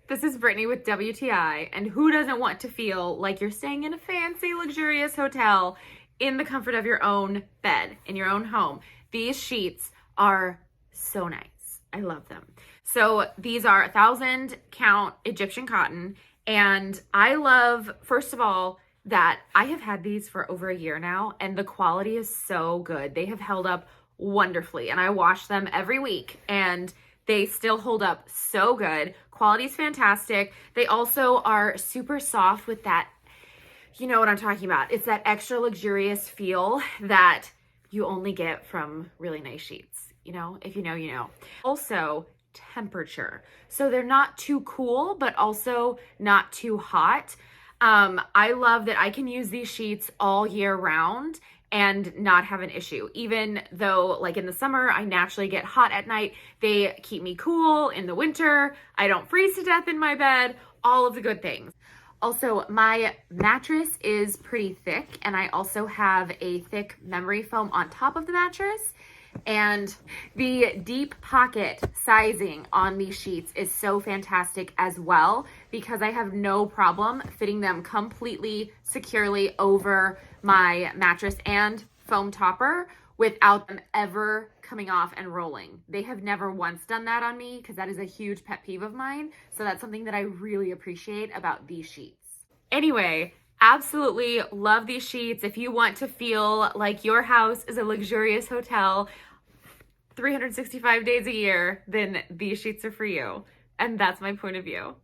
This is Brittany with WTI, and who doesn't want to feel like you're staying in a fancy, luxurious hotel in the comfort of your own bed, in your own home? These sheets are so nice. I love them. So these are 1,000 count Egyptian cotton, and I love, first of all, that I have had these for over a year now, and the quality is so good. They have held up wonderfully, and I wash them every week, and they still hold up so good. Quality's fantastic. They also are super soft with that, you know what I'm talking about. It's that extra luxurious feel that you only get from really nice sheets. You know, if you know, you know. Also, temperature. So they're not too cool, but also not too hot. I love that I can use these sheets all year round and not have an issue. Even though, like in the summer, I naturally get hot at night, they keep me cool. In the winter, I don't freeze to death in my bed, all of the good things. Also, my mattress is pretty thick, and I also have a thick memory foam on top of the mattress. And the deep pocket sizing on these sheets is so fantastic as well, because I have no problem fitting them completely securely over my mattress and foam topper without them ever coming off and rolling. They have never once done that on me, because that is a huge pet peeve of mine. So that's something that I really appreciate about these sheets. Anyway, absolutely love these sheets. If you want to feel like your house is a luxurious hotel 365 days a year, then these sheets are for you. And that's my point of view.